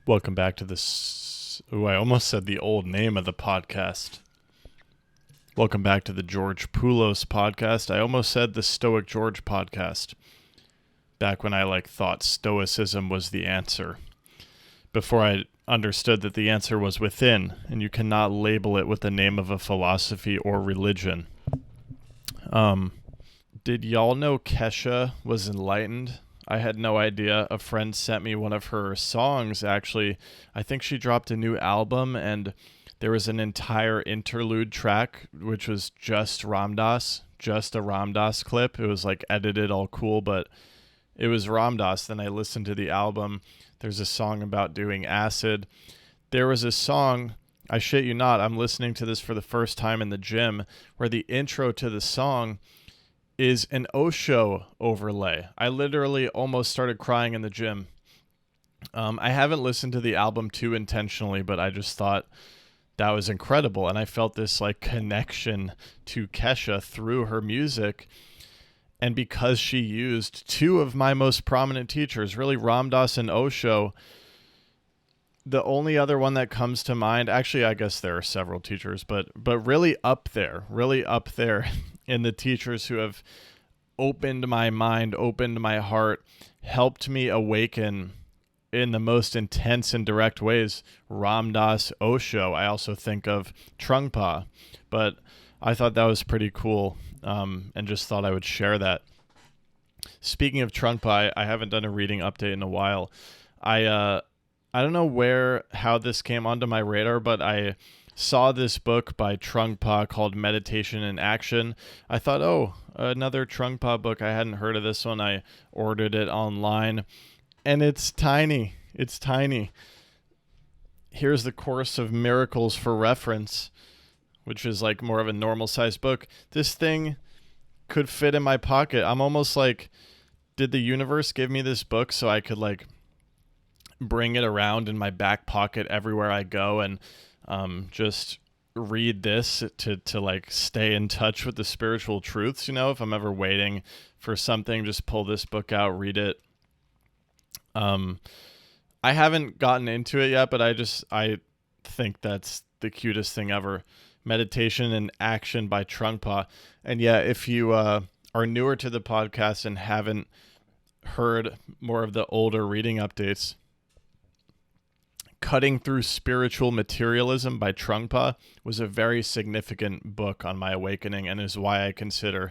Welcome back to this. Oh, I almost said the old name of the podcast. Welcome back to the George Poulos podcast. I almost said the Stoic George podcast. Back when I thought Stoicism was the answer. Before I understood that the answer was within, and you cannot label it with the name of a philosophy or religion. Did y'all know Kesha was enlightened? I had no idea. A friend sent me one of her songs, actually. I think she dropped a new album, and there was an entire interlude track, which was just Ramdas, just a Ramdas clip. It was edited all cool, but it was Ramdas. Then I listened to the album. There's a song about doing acid. There was a song, I shit you not, I'm listening to this for the first time in the gym, where the intro to the song is an Osho overlay. I literally almost started crying in the gym. I haven't listened to the album too intentionally, but I just thought that was incredible. And I felt this connection to Kesha through her music. And because she used two of my most prominent teachers, really Ramdas and Osho, the only other one that comes to mind, actually, I guess there are several teachers, but really up there in the teachers who have opened my mind, opened my heart, helped me awaken in the most intense and direct ways. Ramdas, Osho. I also think of Trungpa, but I thought that was pretty cool, and just thought I would share that. Speaking of Trungpa, I haven't done a reading update in a while. I don't know how this came onto my radar, but I saw this book by Trungpa called Meditation in Action. I thought, oh, another Trungpa book. I hadn't heard of this one. I ordered it online, and it's tiny. It's tiny. Here's the Course of Miracles for reference, which is more of a normal sized book. This thing could fit in my pocket. I'm almost did the universe give me this book so I could bring it around in my back pocket everywhere I go and just read this to stay in touch with the spiritual truths? If I'm ever waiting for something, just pull this book out, read it. I haven't gotten into it yet, but I think that's the cutest thing ever. Meditation in Action by Trungpa. And yeah, if you are newer to the podcast and haven't heard more of the older reading updates, Cutting Through Spiritual Materialism by Trungpa was a very significant book on my awakening, and is why I consider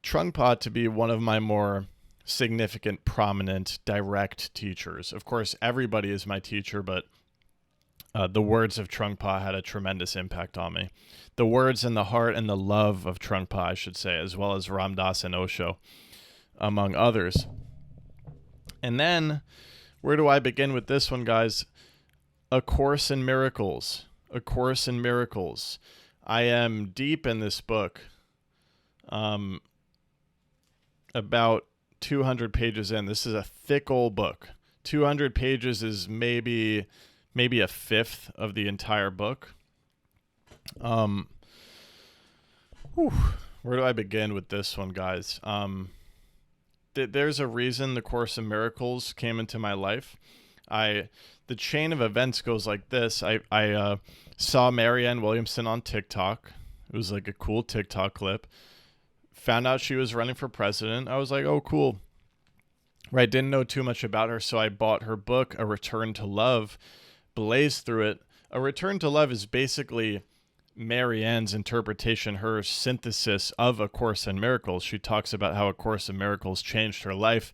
Trungpa to be one of my more significant, prominent, direct teachers. Of course, everybody is my teacher, but the words of Trungpa had a tremendous impact on me. The words and the heart and the love of Trungpa, I should say, as well as Ramdas and Osho, among others. And then, where do I begin with this one, guys? A Course in Miracles. A Course in Miracles. I am deep in this book. About 200 pages in. This is a thick old book. 200 pages is maybe a fifth of the entire book. Where do I begin with this one, guys? There's a reason the Course in Miracles came into my life. The chain of events goes like this. I saw Marianne Williamson on TikTok. It was a cool TikTok clip. Found out she was running for president. I was like, oh, cool. Right, didn't know too much about her, so I bought her book, A Return to Love, blazed through it. A Return to Love is basically Marianne's interpretation, her synthesis of A Course in Miracles. She talks about how A Course in Miracles changed her life,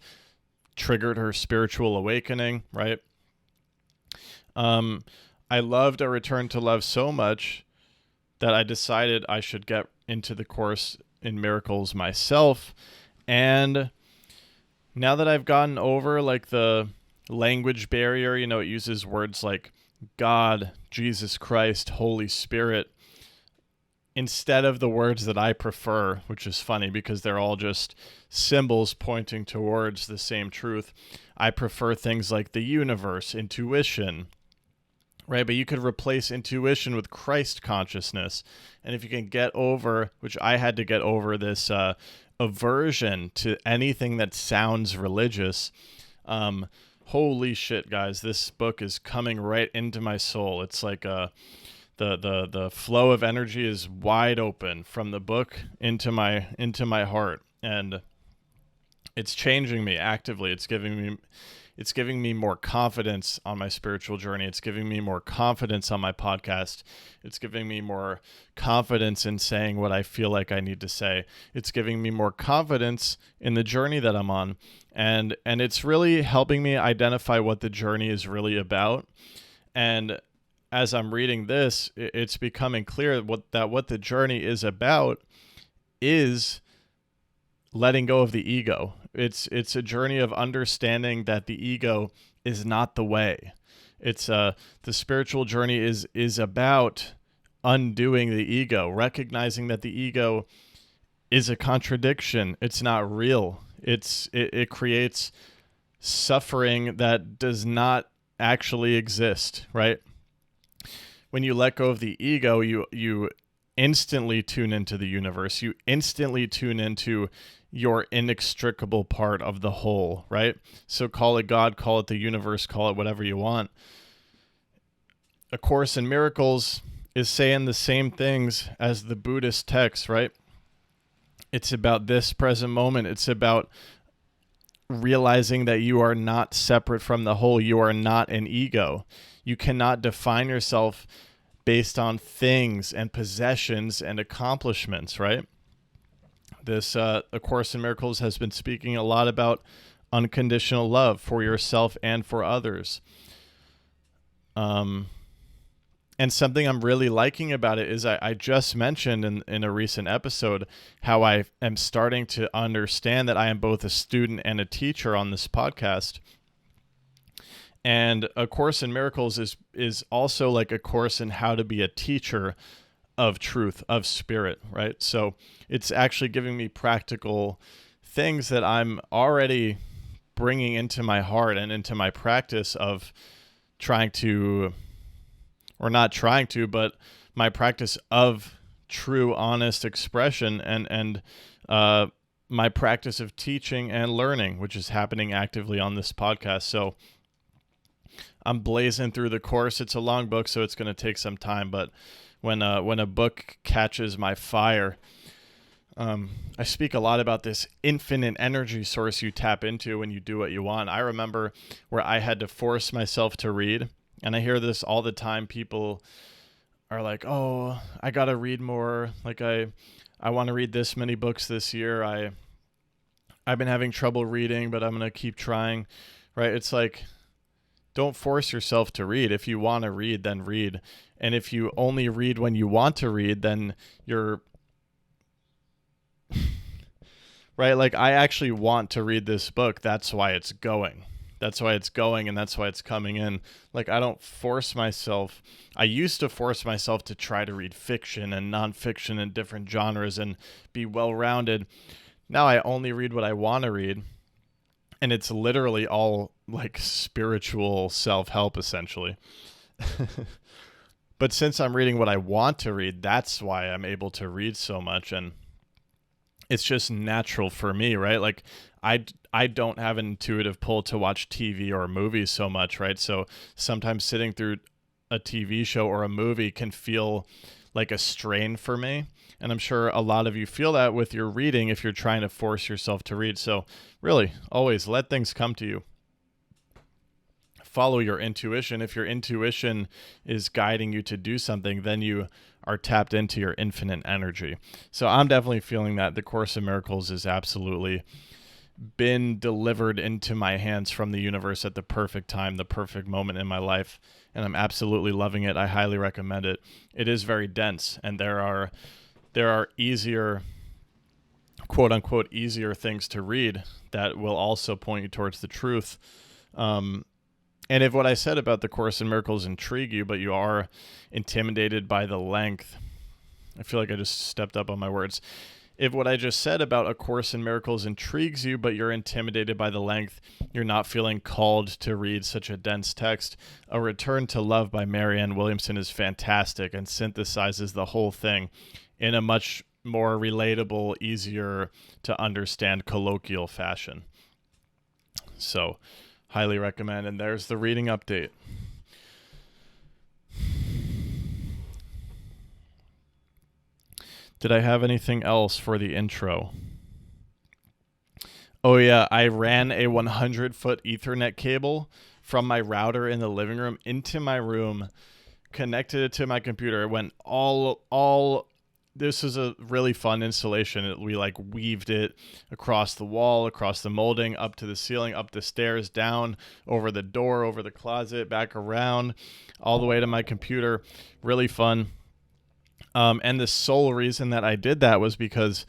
triggered her spiritual awakening, right? I loved A Return to Love so much that I decided I should get into the Course in Miracles myself. And now that I've gotten over the language barrier, it uses words like God, Jesus Christ, Holy Spirit, instead of the words that I prefer, which is funny because they're all just symbols pointing towards the same truth. I prefer things like the universe, intuition, right? But you could replace intuition with Christ consciousness. And if you can get over, which I had to get over, this aversion to anything that sounds religious, holy shit, guys, this book is coming right into my soul. It's like the flow of energy is wide open from the book into my heart, and it's changing me actively. It's giving me more confidence on my spiritual journey. It's giving me more confidence on my podcast. It's giving me more confidence in saying what I feel like I need to say. It's giving me more confidence in the journey that I'm on. And it's really helping me identify what the journey is really about. And as I'm reading this, it's becoming clear what the journey is about is letting go of the ego. It's a journey of understanding that the ego is not the way. It's the spiritual journey is about undoing the ego, recognizing that the ego is a contradiction. It's not real. It creates suffering that does not actually exist, right? When you let go of the ego, you instantly tune into the universe. You instantly tune into your inextricable part of the whole, right? So call it God, call it the universe, call it whatever you want. A Course in Miracles is saying the same things as the Buddhist texts, right? It's about this present moment. It's about realizing that you are not separate from the whole. You are not an ego. You cannot define yourself based on things and possessions and accomplishments, right? This A Course in Miracles has been speaking a lot about unconditional love for yourself and for others. And something I'm really liking about it is I just mentioned in a recent episode how I am starting to understand that I am both a student and a teacher on this podcast. And A Course in Miracles is also like a course in how to be a teacher of truth, of spirit, right? So it's actually giving me practical things that I'm already bringing into my heart and into my practice of trying to, or not trying to, but my practice of true, honest expression and my practice of teaching and learning, which is happening actively on this podcast. So I'm blazing through the course. It's a long book, so it's going to take some time, but when a book catches my fire, I speak a lot about this infinite energy source you tap into when you do what you want. I remember where I had to force myself to read, and I hear this all the time. People are like, "Oh, I got to read more. Like I want to read this many books this year. I've been having trouble reading, but I'm going to keep trying." Right? It's like, don't force yourself to read. If you want to read, then read. And if you only read when you want to read, then you're right. Like, I actually want to read this book. That's why it's going. That's why it's going, and that's why it's coming in. Like, I don't force myself. I used to force myself to try to read fiction and nonfiction and different genres and be well-rounded. Now I only read what I want to read. And it's literally all like spiritual self-help, essentially. But since I'm reading what I want to read, that's why I'm able to read so much. And it's just natural for me, right? Like I don't have an intuitive pull to watch TV or movies so much, right? So sometimes sitting through a TV show or a movie can feel like a strain for me. And I'm sure a lot of you feel that with your reading if you're trying to force yourself to read. So really, always let things come to you. Follow your intuition. If your intuition is guiding you to do something, then you are tapped into your infinite energy. So I'm definitely feeling that the Course in Miracles has absolutely been delivered into my hands from the universe at the perfect time, the perfect moment in my life. And I'm absolutely loving it. I highly recommend it. It is very dense, and there are easier, quote unquote, easier things to read that will also point you towards the truth. And if what I said about the Course in Miracles intrigue you, but you are intimidated by the length, I feel like I just stepped up on my words. If what I just said about A Course in Miracles intrigues you, but you're intimidated by the length, you're not feeling called to read such a dense text, A Return to Love by Marianne Williamson is fantastic and synthesizes the whole thing in a much more relatable, easier to understand colloquial fashion. So Highly recommend. And there's the reading update. Did I have anything else for the intro? Oh yeah, I ran a 100-foot Ethernet cable from my router in the living room into my room, connected it to my computer. It went all. This is a really fun installation. We like weaved it across the wall, across the molding, up to the ceiling, up the stairs, down, over the door, over the closet, back around, all the way to my computer. Really fun. And the sole reason that I did that was because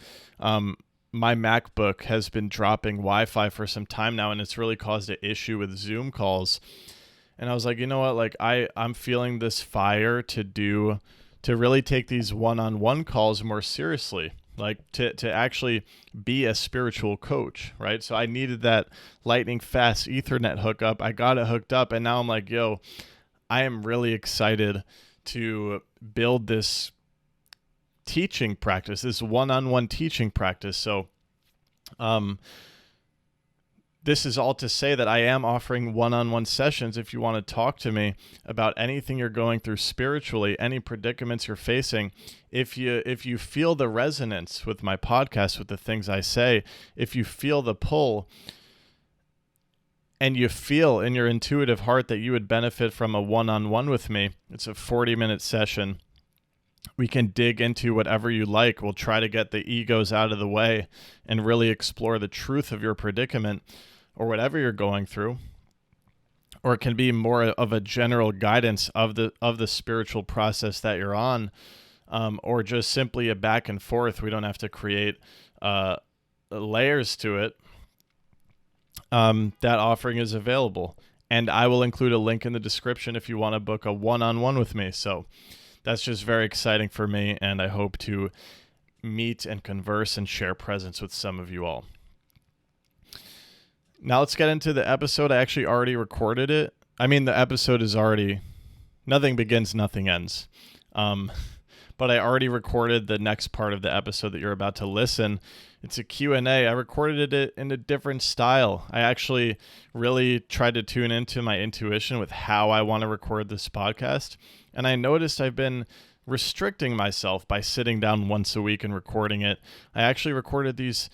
my MacBook has been dropping Wi-Fi for some time now, and it's really caused an issue with Zoom calls. And I was like, you know what? Like I'm feeling this fire to really take these one-on-one calls more seriously, like to actually be a spiritual coach, right? So I needed that lightning fast Ethernet hookup. I got it hooked up, and now I'm like, yo, I am really excited to build this teaching practice, this one-on-one teaching practice. So this is all to say that I am offering one-on-one sessions if you want to talk to me about anything you're going through spiritually, any predicaments you're facing. If you feel the resonance with my podcast, with the things I say, if you feel the pull, and you feel in your intuitive heart that you would benefit from a one-on-one with me, it's a 40-minute session. We can dig into whatever you like. We'll try to get the egos out of the way and really explore the truth of your predicament or whatever you're going through. Or it can be more of a general guidance of the spiritual process that you're on, or just simply a back and forth. We don't have to create layers to it. That offering is available. And I will include a link in the description if you want to book a one-on-one with me. So that's just very exciting for me, and I hope to meet and converse and share presence with some of you all. Now let's get into the episode. I actually already recorded it. I mean, the episode is already, nothing begins, nothing ends. But I already recorded the next part of the episode that you're about to listen. It's a Q&A. I recorded it in a different style. I actually really tried to tune into my intuition with how I want to record this podcast. And I noticed I've been restricting myself by sitting down once a week and recording it. I actually recorded these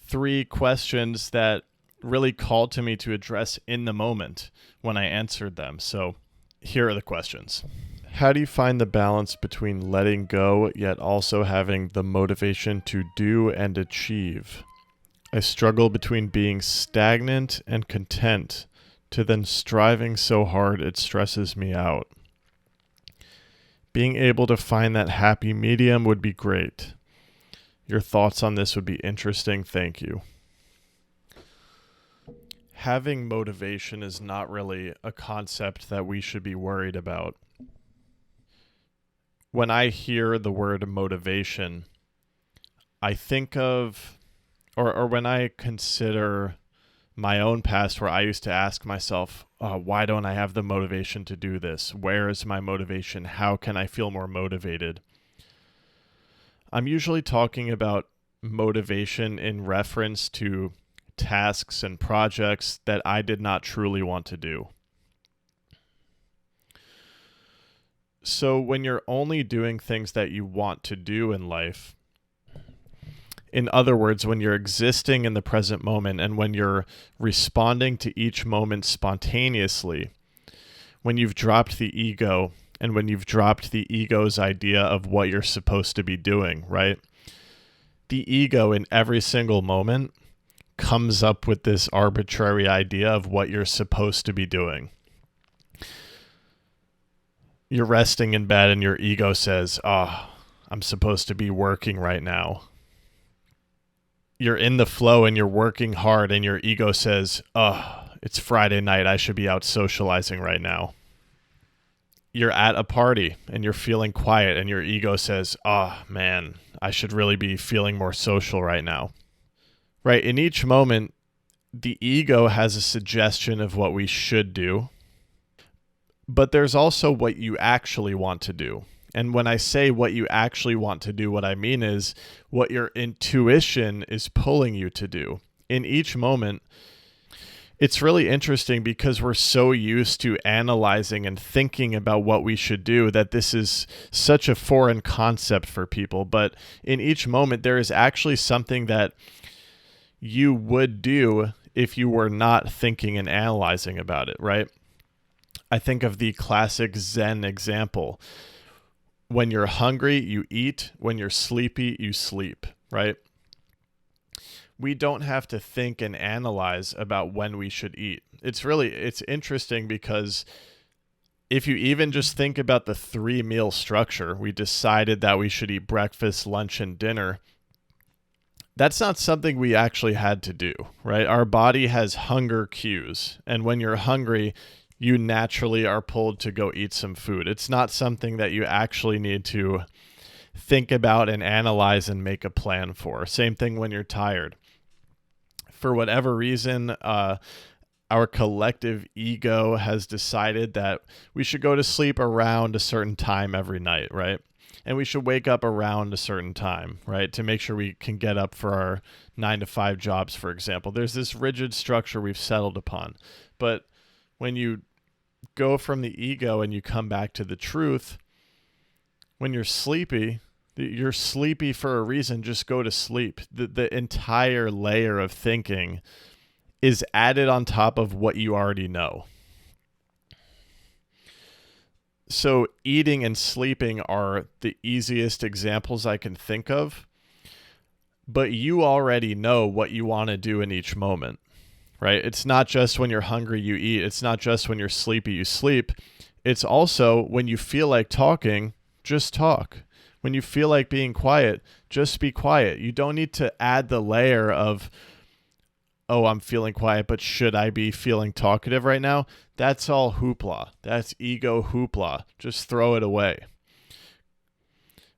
3 questions that really called to me to address in the moment when I answered them. So here are the questions. How do you find the balance between letting go yet also having the motivation to do and achieve? I struggle between being stagnant and content to then striving so hard it stresses me out. Being able to find that happy medium would be great. Your thoughts on this would be interesting. Thank you. Having motivation is not really a concept that we should be worried about. When I hear the word motivation, I think of, or when I consider my own past where I used to ask myself, why don't I have the motivation to do this? Where is my motivation? How can I feel more motivated? I'm usually talking about motivation in reference to tasks and projects that I did not truly want to do. So when you're only doing things that you want to do in life, in other words, when you're existing in the present moment and when you're responding to each moment spontaneously, when you've dropped the ego and when you've dropped the ego's idea of what you're supposed to be doing, right? The ego in every single moment comes up with this arbitrary idea of what you're supposed to be doing. You're resting in bed and your ego says, I'm supposed to be working right now. You're in the flow and you're working hard and your ego says, it's Friday night, I should be out socializing right now. You're at a party and you're feeling quiet and your ego says, man, I should really be feeling more social right now. Right? In each moment, the ego has a suggestion of what we should do, but there's also what you actually want to do. And when I say what you actually want to do, what I mean is what your intuition is pulling you to do. In each moment, It's really interesting because we're so used to analyzing and thinking about what we should do that this is such a foreign concept for people. But in each moment, there is actually something that you would do if you were not thinking and analyzing about it, right? I think of the classic Zen example. When you're hungry, you eat. When you're sleepy, you sleep, right? We don't have to think and analyze about when we should eat. It's interesting because if you even just think about the 3-meal structure, we decided that we should eat breakfast, lunch, and dinner. That's not something we actually had to do, right? Our body has hunger cues. And when you're hungry, you naturally are pulled to go eat some food. It's not something that you actually need to think about and analyze and make a plan for. Same thing when you're tired. For whatever reason, our collective ego has decided that we should go to sleep around a certain time every night, right? And we should wake up around a certain time, right? To make sure we can get up for our 9 to 5 jobs, for example. There's this rigid structure we've settled upon. But when you go from the ego and you come back to the truth, when you're sleepy for a reason. Just go to sleep. The entire layer of thinking is added on top of what you already know. So eating and sleeping are the easiest examples I can think of, but you already know what you want to do in each moment, right? It's not just when you're hungry, you eat. It's not just when you're sleepy, you sleep. It's also when you feel like talking, just talk. When you feel like being quiet, just be quiet. You don't need to add the layer of, oh, I'm feeling quiet, but should I be feeling talkative right now? That's all hoopla. That's ego hoopla. Just throw it away.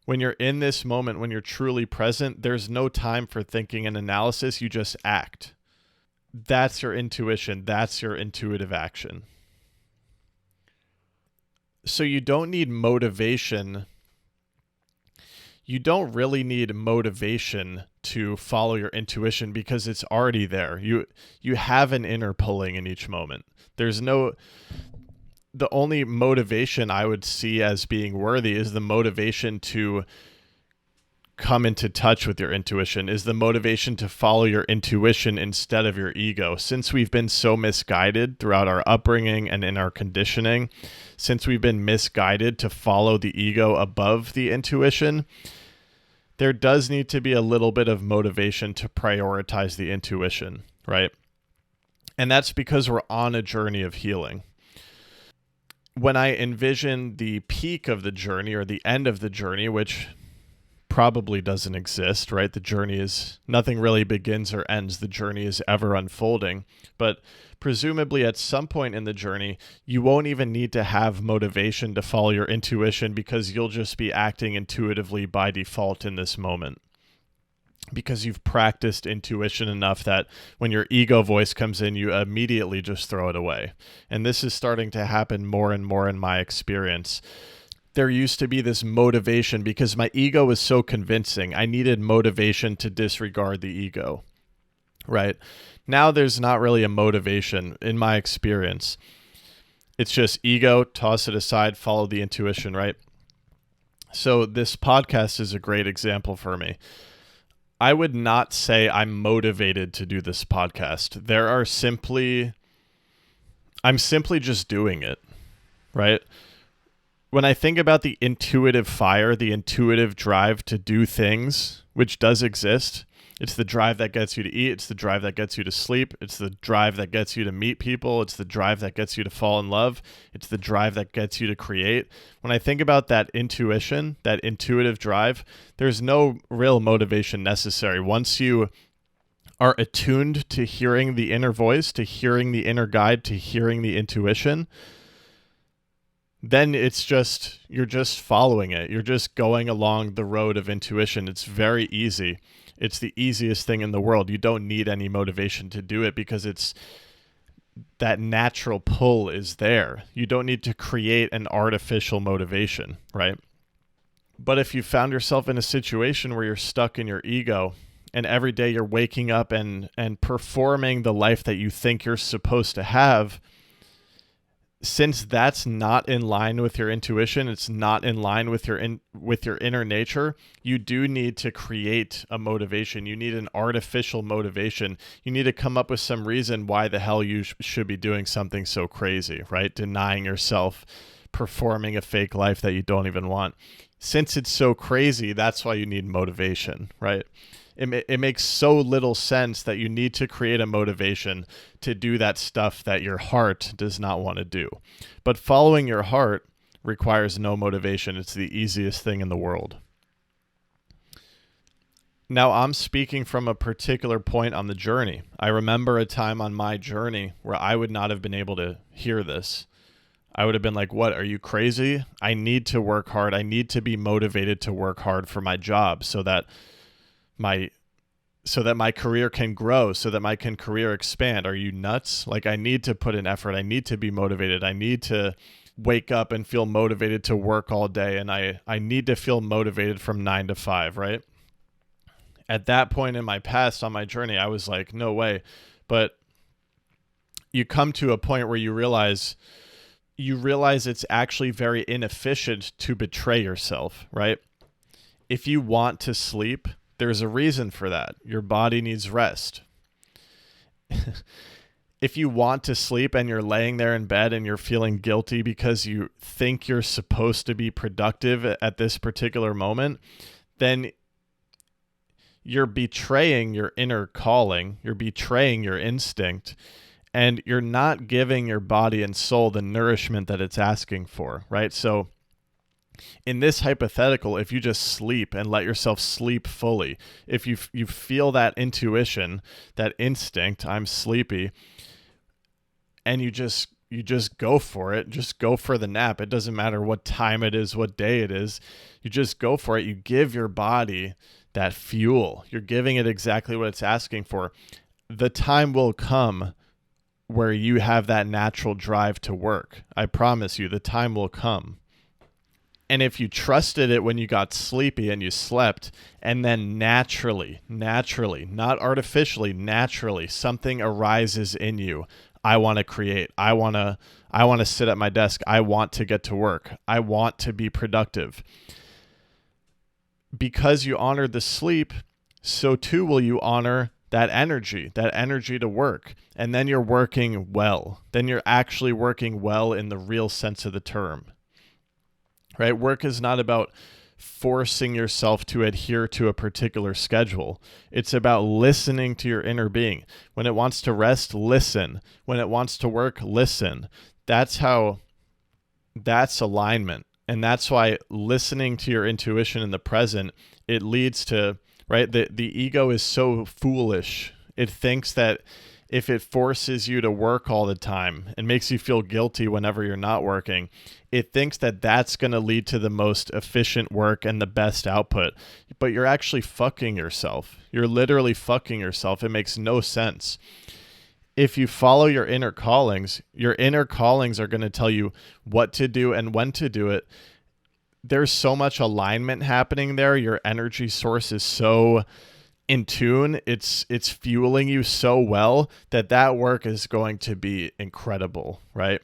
When you're in this moment, when you're truly present, there's no time for thinking and analysis. You just act. That's your intuition. That's your intuitive action. So you don't need motivation. You don't really need motivation to follow your intuition because it's already there. You have an inner pulling in each moment. The only motivation I would see as being worthy is the motivation to come into touch with your intuition, is the motivation to follow your intuition instead of your ego. Since we've been so misguided throughout our upbringing and in our conditioning, since we've been misguided to follow the ego above the intuition, there does need to be a little bit of motivation to prioritize the intuition, right? And that's because we're on a journey of healing. When I envision the peak of the journey or the end of the journey, which probably doesn't exist, right? The journey is, nothing really begins or ends. The journey is ever unfolding. But presumably at some point in the journey, you won't even need to have motivation to follow your intuition because you'll just be acting intuitively by default in this moment. Because you've practiced intuition enough that when your ego voice comes in, you immediately just throw it away. And this is starting to happen more and more in my experience. There used to be this motivation because my ego was so convincing. I needed motivation to disregard the ego, right? Now there's not really a motivation in my experience. It's just ego, toss it aside, follow the intuition, right? So this podcast is a great example for me. I would not say I'm motivated to do this podcast. I'm simply just doing it, right? When I think about the intuitive fire, the intuitive drive to do things, which does exist, it's the drive that gets you to eat. It's the drive that gets you to sleep. It's the drive that gets you to meet people. It's the drive that gets you to fall in love. It's the drive that gets you to create. When I think about that intuition, that intuitive drive, there's no real motivation necessary. Once you are attuned to hearing the inner voice, to hearing the inner guide, to hearing the intuition, then you're just following it. You're just going along the road of intuition. It's very easy. It's the easiest thing in the world. You don't need any motivation to do it because that natural pull is there. You don't need to create an artificial motivation, right? But if you found yourself in a situation where you're stuck in your ego and every day you're waking up and performing the life that you think you're supposed to have, since that's not in line with your intuition, it's not in line with your inner nature, you do need to create a motivation. You need an artificial motivation. You need to come up with some reason why the hell you should be doing something so crazy, right? Denying yourself, performing a fake life that you don't even want. Since it's so crazy, that's why you need motivation, right? It makes so little sense that you need to create a motivation to do that stuff that your heart does not want to do. But following your heart requires no motivation. It's the easiest thing in the world. Now, I'm speaking from a particular point on the journey. I remember a time on my journey where I would not have been able to hear this. I would have been like, what, are you crazy? I need to work hard. I need to be motivated to work hard for my job so that my career can grow, so that my career expand. Are you nuts? Like, I need to put in effort. I need to be motivated. I need to wake up and feel motivated to work all day. And I need to feel motivated from 9 to 5, right? At that point in my past on my journey, I was like, no way. But you come to a point where you realize it's actually very inefficient to betray yourself, right? If you want to sleep, there's a reason for that. Your body needs rest. If you want to sleep and you're laying there in bed and you're feeling guilty because you think you're supposed to be productive at this particular moment, then you're betraying your inner calling. You're betraying your instinct. And you're not giving your body and soul the nourishment that it's asking for, right? So in this hypothetical, if you just sleep and let yourself sleep fully, if you feel that intuition, that instinct, I'm sleepy, and you just go for it, just go for the nap. It doesn't matter what time it is, what day it is. You just go for it. You give your body that fuel. You're giving it exactly what it's asking for. The time will come where you have that natural drive to work. I promise you, the time will come. And if you trusted it when you got sleepy and you slept, and then naturally, not artificially, naturally, something arises in you. I want to create. I want to sit at my desk. I want to get to work. I want to be productive. Because you honored the sleep, so too will you honor that energy to work. And then you're working well. Then you're actually working well in the real sense of the term. Right? Work is not about forcing yourself to adhere to a particular schedule. It's about listening to your inner being. When it wants to rest, listen. When it wants to work, listen. That's alignment. And that's why listening to your intuition in the present, it leads to, right? The ego is so foolish. It thinks that if it forces you to work all the time and makes you feel guilty whenever you're not working, it thinks that that's going to lead to the most efficient work and the best output. But you're actually fucking yourself. You're literally fucking yourself. It makes no sense. If you follow your inner callings are going to tell you what to do and when to do it. There's so much alignment happening there. Your energy source is so in tune, it's fueling you so well that work is going to be incredible, right?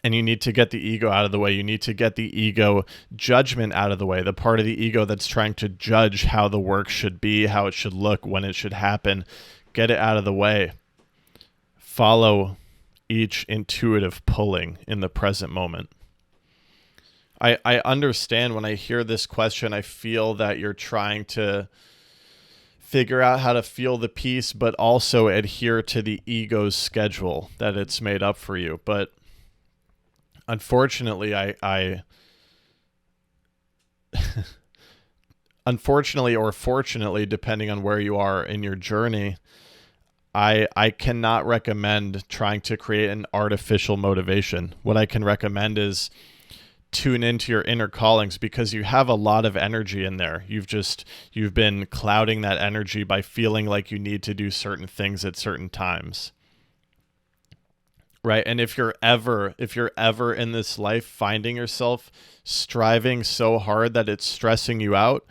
And you need to get the ego out of the way. You need to get the ego judgment out of the way, the part of the ego that's trying to judge how the work should be, how it should look, when it should happen. Get it out of the way. Follow each intuitive pulling in the present moment. I understand when I hear this question, I feel that you're trying to figure out how to feel the peace, but also adhere to the ego's schedule that it's made up for you. But unfortunately, unfortunately or fortunately, depending on where you are in your journey, I cannot recommend trying to create an artificial motivation. What I can recommend is tune into your inner callings, because you have a lot of energy in there. You've been clouding that energy by feeling like you need to do certain things at certain times. Right? And if you're ever in this life finding yourself striving so hard that it's stressing you out,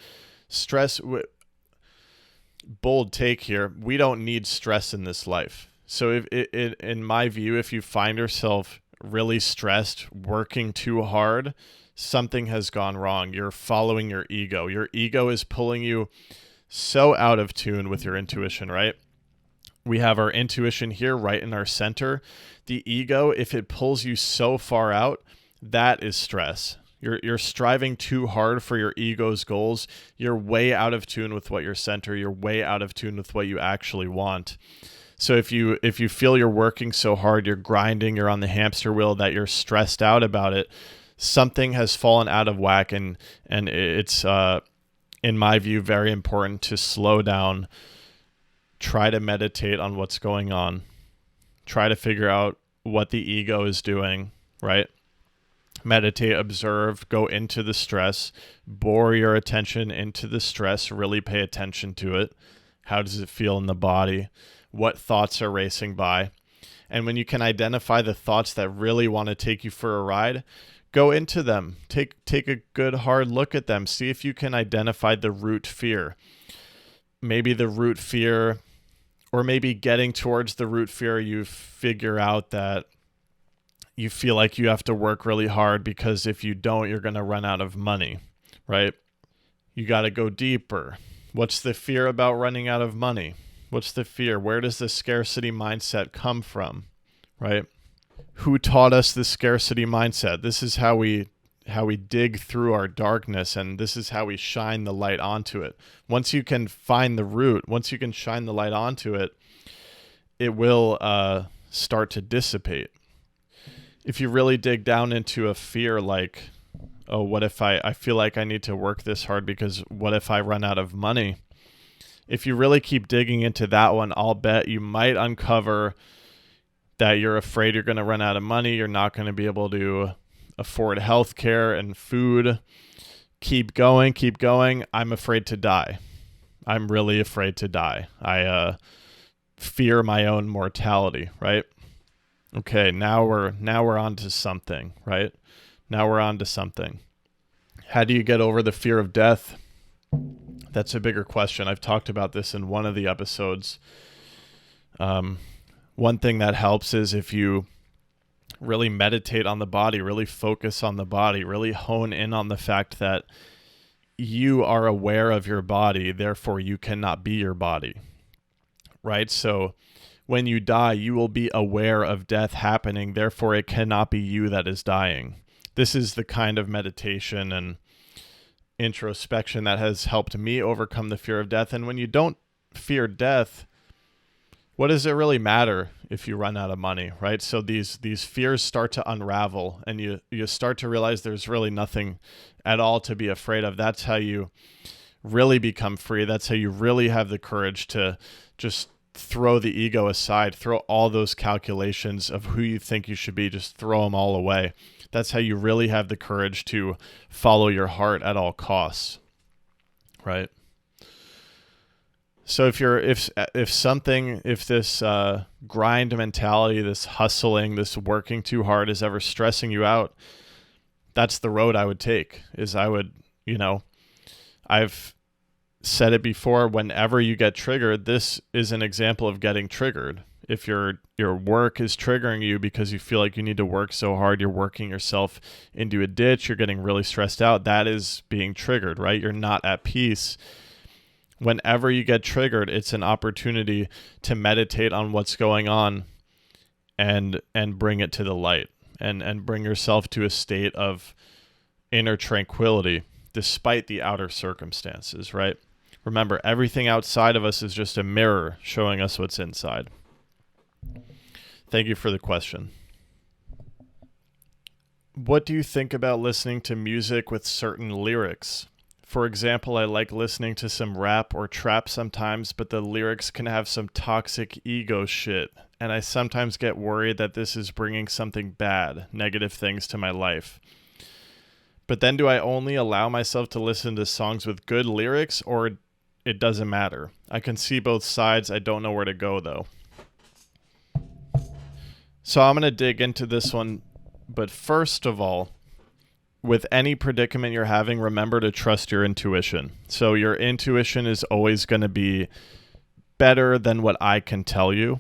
bold take here. We don't need stress in this life. So in my view, if you find yourself really stressed, working too hard, something has gone wrong. You're following your ego. Your ego is pulling you so out of tune with your intuition, right? We have our intuition here right in our center. The ego, if it pulls you so far out, that is stress. You're striving too hard for your ego's goals. You're way out of tune with what your center. You're way out of tune with what you actually want. So if you feel you're working so hard, you're grinding, you're on the hamster wheel, that you're stressed out about it, something has fallen out of whack, and it's in my view very important to slow down, try to meditate on what's going on, try to figure out what the ego is doing, right? Meditate, observe, go into the stress, bore your attention into the stress, really pay attention to it. How does it feel in the body? What thoughts are racing by? And when you can identify the thoughts that really want to take you for a ride, go into them. Take a good hard look at them. See if you can identify the root fear. Maybe the root fear, or maybe getting towards the root fear, you figure out that you feel like you have to work really hard because if you don't, you're going to run out of money, right? You got to go deeper. What's the fear about running out of money? What's the fear? Where does the scarcity mindset come from, right? Who taught us the scarcity mindset? This is how we dig through our darkness, and this is how we shine the light onto it. Once you can find the root, once you can shine the light onto it, it will start to dissipate. If you really dig down into a fear like, oh, what if I feel like I need to work this hard because what if I run out of money? If you really keep digging into that one, I'll bet you might uncover that you're afraid you're going to run out of money. You're not going to be able to afford healthcare and food. Keep going, keep going. I'm afraid to die. I'm really afraid to die. I fear my own mortality, right? Okay, now we're on to something, right? Now we're on to something. How do you get over the fear of death? That's a bigger question. I've talked about this in one of the episodes. One thing that helps is if you really meditate on the body, really focus on the body, really hone in on the fact that you are aware of your body, therefore you cannot be your body, right? So when you die, you will be aware of death happening, therefore it cannot be you that is dying. This is the kind of meditation and introspection that has helped me overcome the fear of death. And when you don't fear death, what does it really matter if you run out of money, right? So these fears start to unravel, and you start to realize there's really nothing at all to be afraid of. That's how you really become free. That's how you really have the courage to just throw the ego aside, throw all those calculations of who you think you should be, just throw them all away. That's how you really have the courage to follow your heart at all costs, right? So if this grind mentality, this hustling, this working too hard is ever stressing you out, that's the road I would take. I've said it before, whenever you get triggered, this is an example of getting triggered. If your work is triggering you because you feel like you need to work so hard, you're working yourself into a ditch, you're getting really stressed out, that is being triggered, right? You're not at peace. Whenever you get triggered, it's an opportunity to meditate on what's going on and bring it to the light and bring yourself to a state of inner tranquility despite the outer circumstances, right? Remember, everything outside of us is just a mirror showing us what's inside. Thank you for the question. What do you think about listening to music with certain lyrics? For example, I like listening to some rap or trap sometimes, but the lyrics can have some toxic ego shit, and I sometimes get worried that this is bringing something bad, negative things to my life. But then do I only allow myself to listen to songs with good lyrics, or it doesn't matter? I can see both sides. I don't know where to go, though. So I'm going to dig into this one, but first of all, with any predicament you're having, remember to trust your intuition. So your intuition is always going to be better than what I can tell you.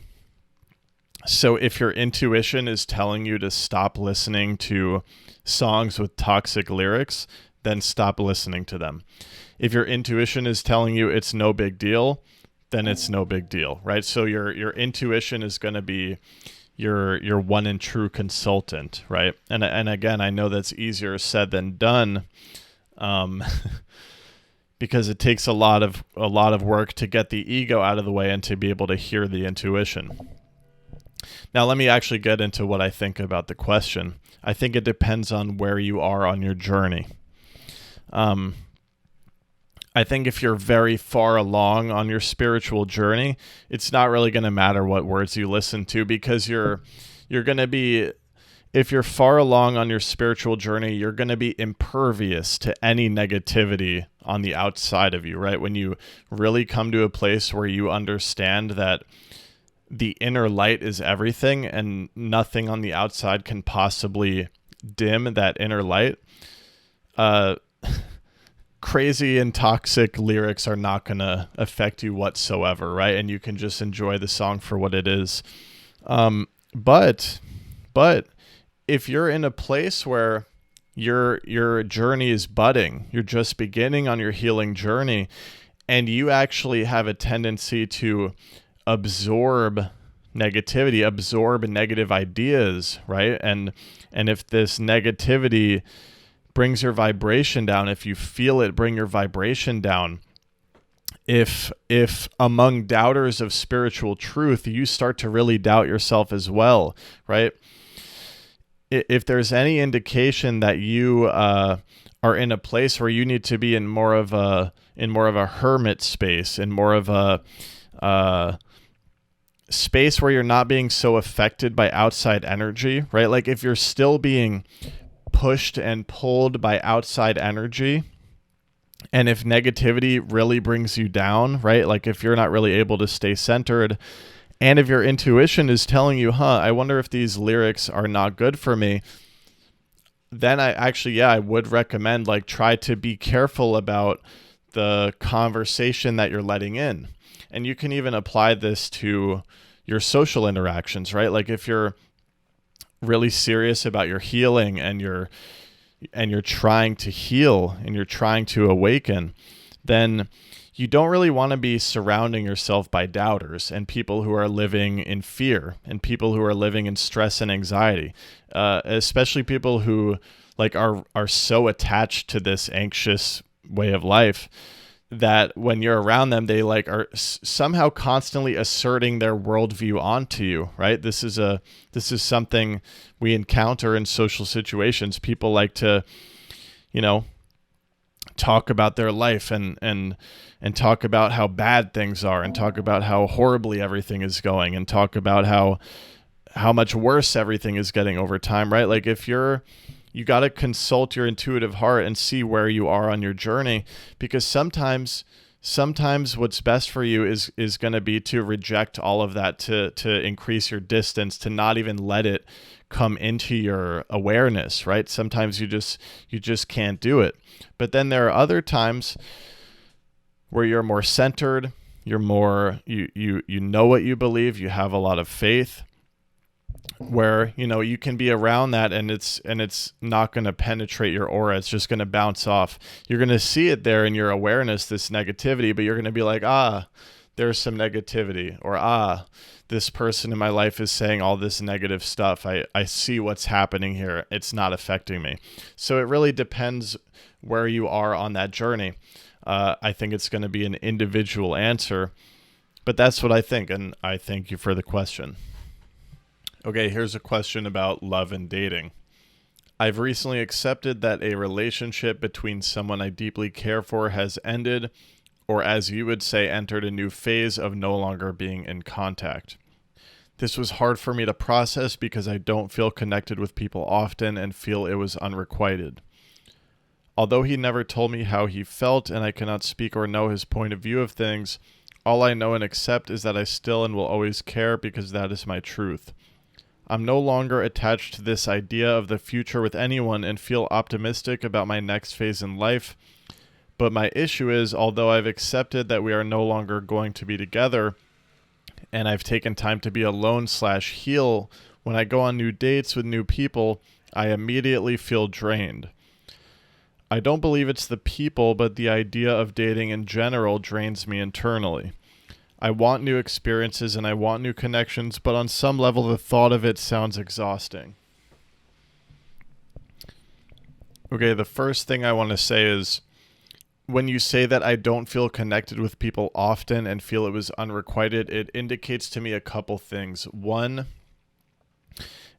So if your intuition is telling you to stop listening to songs with toxic lyrics, then stop listening to them. If your intuition is telling you it's no big deal, then it's no big deal, right? So your intuition is going to be your one and true consultant, right? And again, I know that's easier said than done, because it takes a lot of work to get the ego out of the way and to be able to hear the intuition. Now, let me actually get into what I think about the question. I think it depends on where you are on your journey. I think if you're very far along on your spiritual journey, it's not really going to matter what words you listen to, because you're going to be, if you're far along on your spiritual journey, you're going to be impervious to any negativity on the outside of you, right? When you really come to a place where you understand that the inner light is everything and nothing on the outside can possibly dim that inner light, crazy and toxic lyrics are not going to affect you whatsoever, right? And you can just enjoy the song for what it is. But if you're in a place where your journey is budding, you're just beginning on your healing journey, and you actually have a tendency to absorb negativity, absorb negative ideas, right? And if this negativity brings your vibration down, if you feel it bring your vibration down, if among doubters of spiritual truth, you start to really doubt yourself as well, right? If there's any indication that you are in a place where you need to be in more of a hermit space, in more of a space where you're not being so affected by outside energy, right? Like if you're still being pushed and pulled by outside energy, and if negativity really brings you down, right? Like if you're not really able to stay centered, and if your intuition is telling you, I wonder if these lyrics are not good for me, then I would recommend, like, try to be careful about the conversation that you're letting in. And you can even apply this to your social interactions, right? Like if you're really serious about your healing and you're trying to heal and you're trying to awaken, then you don't really want to be surrounding yourself by doubters and people who are living in fear and people who are living in stress and anxiety, especially people who like are so attached to this anxious way of life that when you're around them, they like are somehow constantly asserting their worldview onto you, right? This is something we encounter in social situations. People like to, talk about their life and talk about how bad things are and talk about how horribly everything is going and talk about how much worse everything is getting over time, right? Like if you got to consult your intuitive heart and see where you are on your journey, because sometimes what's best for you is going to be to reject all of that, to increase your distance, to not even let it come into your awareness, right? Sometimes you just can't do it. But then there are other times where you're more centered, you're more you know what you believe, you have a lot of faith, where you can be around that and it's not going to penetrate your aura. It's just going to bounce off. You're going to see it there in your awareness, this negativity, but you're going to be like, there's some negativity, or this person in my life is saying all this negative stuff. I see what's happening here. It's not affecting me. So it really depends where you are on that journey. I think it's going to be an individual answer, but that's what I think, and I thank you for the question. Okay, here's a question about love and dating. I've recently accepted that a relationship between someone I deeply care for has ended, or as you would say, entered a new phase of no longer being in contact. This was hard for me to process because I don't feel connected with people often and feel it was unrequited. Although he never told me how he felt and I cannot speak or know his point of view of things, all I know and accept is that I still and will always care because that is my truth. I'm no longer attached to this idea of the future with anyone and feel optimistic about my next phase in life. But my issue is, although I've accepted that we are no longer going to be together, and I've taken time to be alone/heal, when I go on new dates with new people, I immediately feel drained. I don't believe it's the people, but the idea of dating in general drains me internally. I want new experiences and I want new connections, but on some level the thought of it sounds exhausting. Okay, the first thing I want to say is, when you say that I don't feel connected with people often and feel it was unrequited, it indicates to me a couple things. One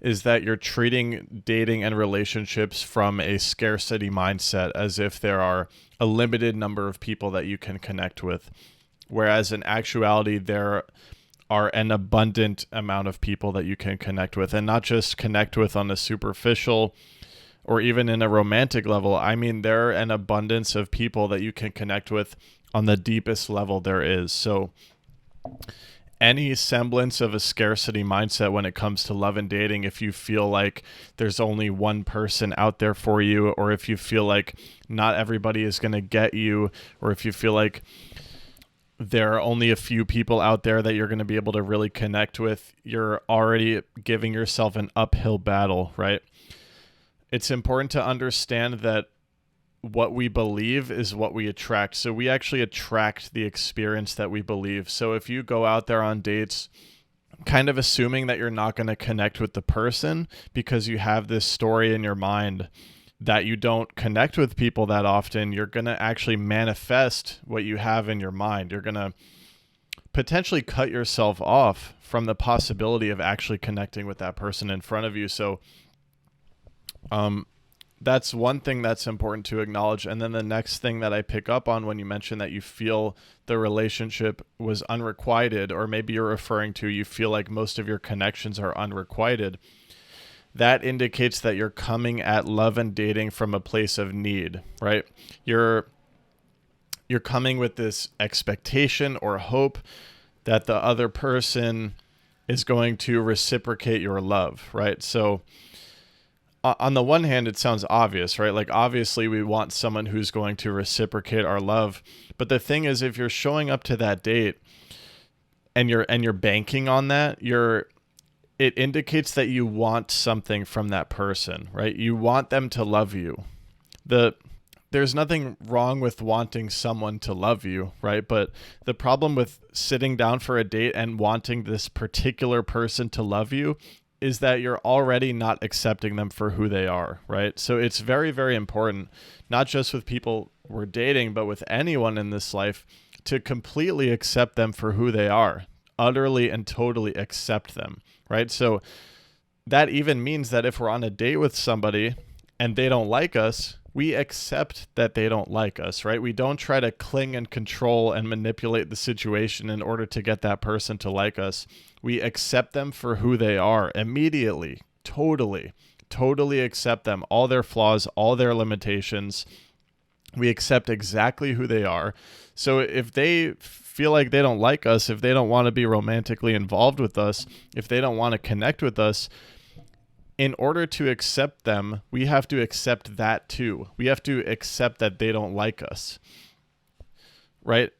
is that you're treating dating and relationships from a scarcity mindset, as if there are a limited number of people that you can connect with. Whereas in actuality, there are an abundant amount of people that you can connect with, and not just connect with on a superficial or even in a romantic level. I mean, there are an abundance of people that you can connect with on the deepest level there is. So any semblance of a scarcity mindset when it comes to love and dating, if you feel like there's only one person out there for you, or if you feel like not everybody is going to get you, or if you feel like there are only a few people out there that you're going to be able to really connect with, you're already giving yourself an uphill battle, right? It's important to understand that what we believe is what we attract. So we actually attract the experience that we believe. So if you go out there on dates kind of assuming that you're not going to connect with the person because you have this story in your mind that you don't connect with people that often, you're going to actually manifest what you have in your mind. You're going to potentially cut yourself off from the possibility of actually connecting with that person in front of you. So that's one thing that's important to acknowledge. And then the next thing that I pick up on when you mention that you feel the relationship was unrequited, or maybe you're referring to you feel like most of your connections are unrequited, that indicates that you're coming at love and dating from a place of need, right? You're coming with this expectation or hope that the other person is going to reciprocate your love, right? So on the one hand, it sounds obvious, right? Like, obviously we want someone who's going to reciprocate our love. But the thing is, if you're showing up to that date and you're banking on that, it indicates that you want something from that person, right? You want them to love you. There's nothing wrong with wanting someone to love you, right? But the problem with sitting down for a date and wanting this particular person to love you is that you're already not accepting them for who they are, right? So it's very, very important, not just with people we're dating, but with anyone in this life, to completely accept them for who they are, utterly and totally accept them, right? So that even means that if we're on a date with somebody and they don't like us, we accept that they don't like us, right? We don't try to cling and control and manipulate the situation in order to get that person to like us. We accept them for who they are immediately, totally accept them, all their flaws, all their limitations. We accept exactly who they are. So if they feel like they don't like us, if they don't want to be romantically involved with us, if they don't want to connect with us, in order to accept them, we have to accept that too. We have to accept that they don't like us, right?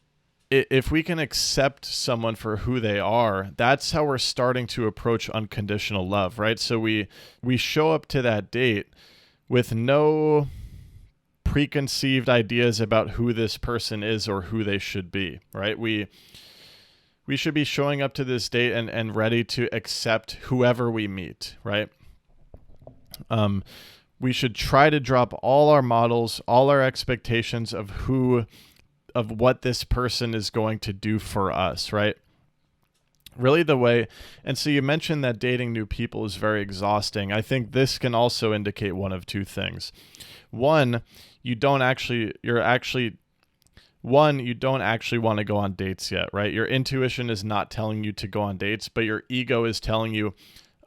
If we can accept someone for who they are, that's how we're starting to approach unconditional love, right? So we show up to that date with no preconceived ideas about who this person is or who they should be, right? We should be showing up to this date and ready to accept whoever we meet, right? We should try to drop all our models, all our expectations of what this person is going to do for us, right? Really the way, and so you mentioned that dating new people is very exhausting. I think this can also indicate one of two things. One, you don't actually want to go on dates yet, right? Your intuition is not telling you to go on dates, but your ego is telling you,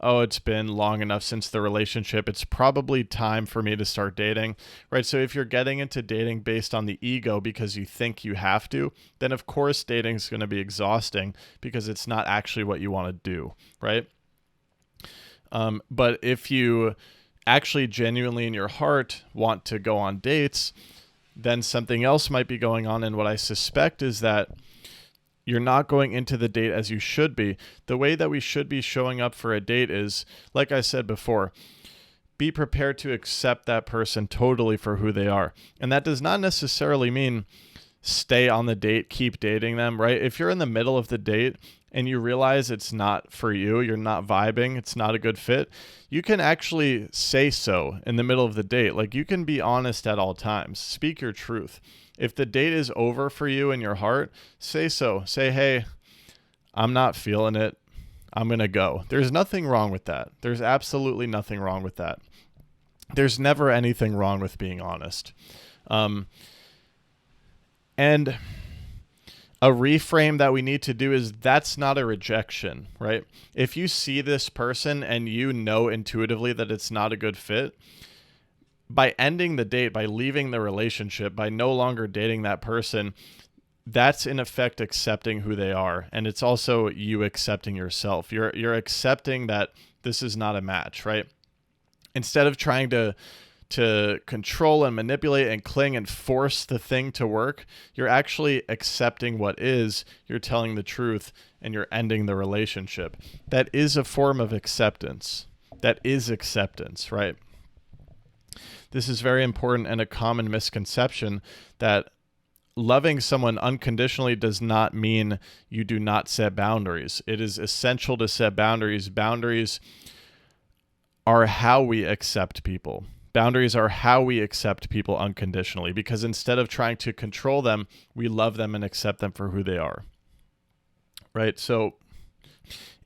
oh, it's been long enough since the relationship, it's probably time for me to start dating, right? So if you're getting into dating based on the ego because you think you have to, then of course dating is going to be exhausting because it's not actually what you want to do, right? But if you actually genuinely in your heart want to go on dates, then something else might be going on. And what I suspect is that you're not going into the date as you should be. The way that we should be showing up for a date is, like I said before, be prepared to accept that person totally for who they are. And that does not necessarily mean stay on the date, keep dating them, right? If you're in the middle of the date and you realize it's not for you, you're not vibing, it's not a good fit, you can actually say so in the middle of the date. Like, you can be honest at all times. Speak your truth. If the date is over for you in your heart, say so. Say, hey, I'm not feeling it. I'm going to go. There's nothing wrong with that. There's absolutely nothing wrong with that. There's never anything wrong with being honest. And a reframe that we need to do is that's not a rejection, right? If you see this person and you know intuitively that it's not a good fit, by ending the date, by leaving the relationship, by no longer dating that person, that's in effect accepting who they are. And it's also you accepting yourself. You're accepting that this is not a match, right? Instead of trying to control and manipulate and cling and force the thing to work, you're actually accepting what is, you're telling the truth, and you're ending the relationship. That is a form of acceptance. That is acceptance, right? This is very important and a common misconception that loving someone unconditionally does not mean you do not set boundaries. It is essential to set boundaries. Boundaries are how we accept people. Boundaries are how we accept people unconditionally, because instead of trying to control them, we love them and accept them for who they are. Right? So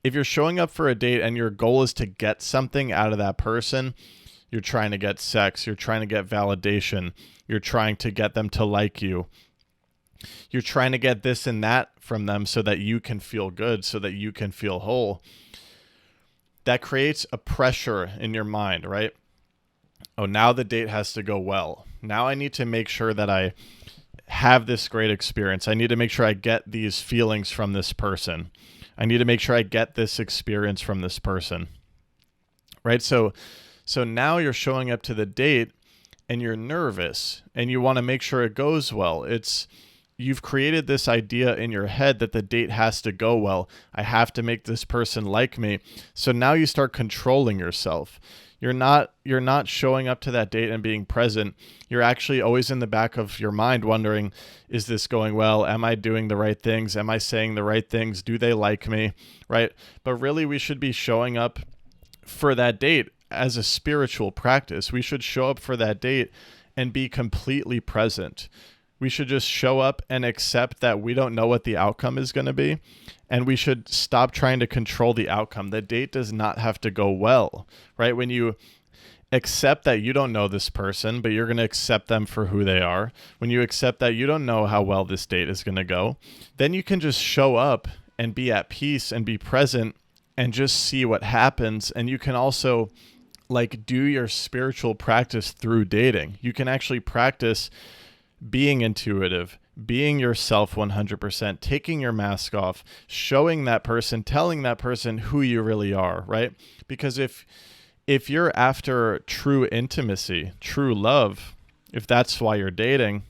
if you're showing up for a date and your goal is to get something out of that person, you're trying to get sex, you're trying to get validation, you're trying to get them to like you, you're trying to get this and that from them so that you can feel good, so that you can feel whole, that creates a pressure in your mind, right? Oh, now the date has to go well. Now I need to make sure that I have this great experience. I need to make sure I get these feelings from this person. I need to make sure I get this experience from this person. Right? So now you're showing up to the date and you're nervous and you want to make sure it goes well. You've created this idea in your head that the date has to go well. I have to make this person like me. So now you start controlling yourself. You're not showing up to that date and being present. You're actually always in the back of your mind wondering, is this going well? Am I doing the right things? Am I saying the right things? Do they like me? Right? But really, we should be showing up for that date as a spiritual practice. We should show up for that date and be completely present. We should just show up and accept that we don't know what the outcome is going to be. And we should stop trying to control the outcome. The date does not have to go well, right? When you accept that you don't know this person, but you're going to accept them for who they are, when you accept that you don't know how well this date is going to go, then you can just show up and be at peace and be present and just see what happens. And you can also do your spiritual practice through dating. You can actually practice being intuitive, being yourself 100%, taking your mask off, showing that person, telling that person who you really are, right? Because if you're after true intimacy, true love, if that's why you're dating,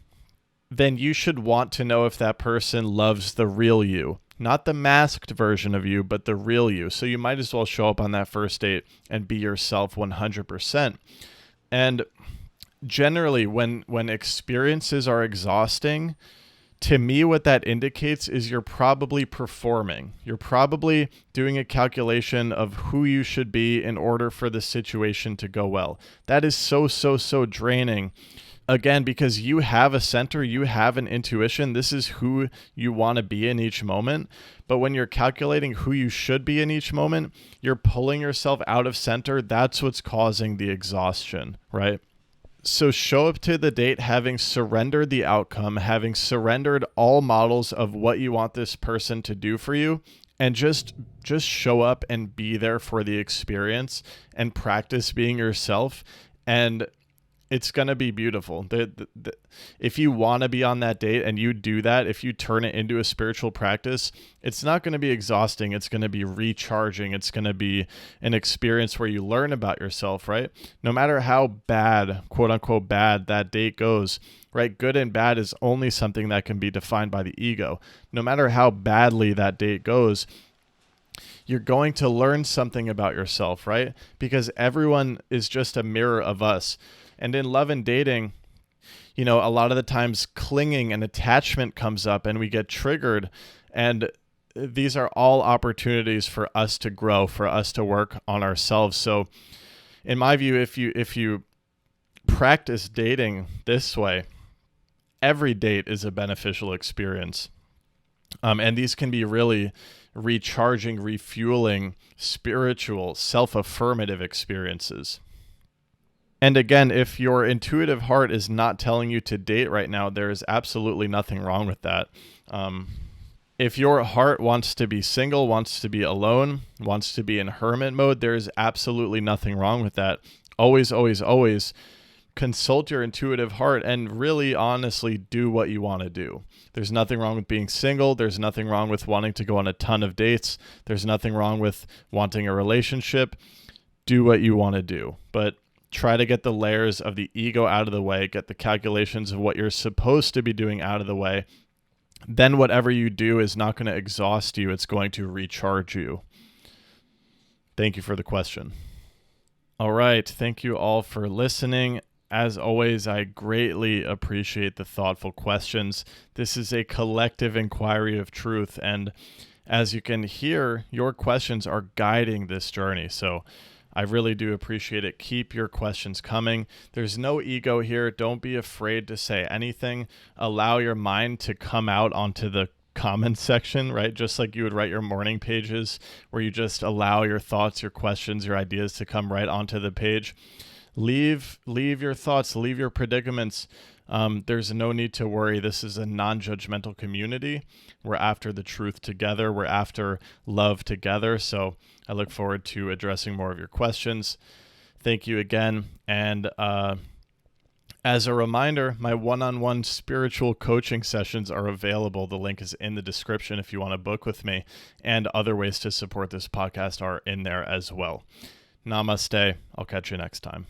then you should want to know if that person loves the real you, not the masked version of you, but the real you. So you might as well show up on that first date and be yourself 100%. And generally, when experiences are exhausting, to me, what that indicates is you're probably performing. You're probably doing a calculation of who you should be in order for the situation to go well. That is so draining. Again, because you have a center, you have an intuition. This is who you want to be in each moment. But when you're calculating who you should be in each moment, you're pulling yourself out of center. That's what's causing the exhaustion, right? So show up to the date having surrendered the outcome, having surrendered all models of what you want this person to do for you, and just show up and be there for the experience and practice being yourself. And it's going to be beautiful. If you want to be on that date and you do that, if you turn it into a spiritual practice, it's not going to be exhausting. It's going to be recharging. It's going to be an experience where you learn about yourself, right? No matter how bad, quote unquote, bad that date goes, right? Good and bad is only something that can be defined by the ego. No matter how badly that date goes, you're going to learn something about yourself, right? Because everyone is just a mirror of us. And in love and dating, a lot of the times clinging and attachment comes up and we get triggered. And these are all opportunities for us to grow, for us to work on ourselves. So in my view, if you practice dating this way, every date is a beneficial experience. And these can be really recharging, refueling, spiritual, self-affirmative experiences. And again, if your intuitive heart is not telling you to date right now, there is absolutely nothing wrong with that. If your heart wants to be single, wants to be alone, wants to be in hermit mode, there is absolutely nothing wrong with that. Always, always, always consult your intuitive heart and really honestly do what you want to do. There's nothing wrong with being single. There's nothing wrong with wanting to go on a ton of dates. There's nothing wrong with wanting a relationship. Do what you want to do, but try to get the layers of the ego out of the way, get the calculations of what you're supposed to be doing out of the way. Then whatever you do is not going to exhaust you. It's going to recharge you. Thank you for the question. All right. Thank you all for listening. As always, I greatly appreciate the thoughtful questions. This is a collective inquiry of truth. And as you can hear, your questions are guiding this journey. So I really do appreciate it. Keep your questions coming. There's no ego here. Don't be afraid to say anything. Allow your mind to come out onto the comment section, right? Just like you would write your morning pages where you just allow your thoughts, your questions, your ideas to come right onto the page. Leave your thoughts, leave your predicaments. There's no need to worry. This is a non-judgmental community. We're after the truth together. We're after love together. So I look forward to addressing more of your questions. Thank you again. And as a reminder, my one-on-one spiritual coaching sessions are available. The link is in the description if you want to book with me. And other ways to support this podcast are in there as well. Namaste. I'll catch you next time.